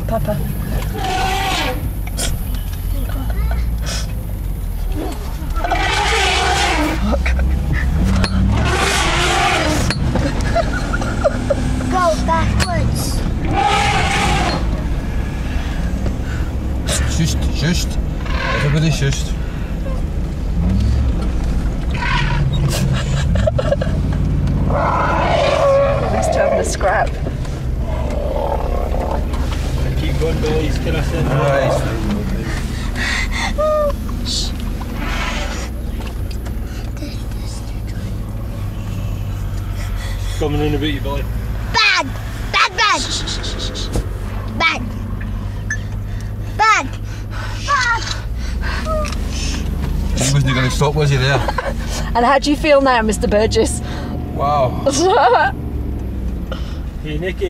Papa. Go backwards. Just. Everybody just. At least having a scrap. Keep going, boys. Can I send coming in a bit, you boy. Bad! Bad, bad! Bad! Bad! Bad! He wasn't going to stop, was he there? And how do you feel now, Mr. Burgess? Wow. Hey, Nicky.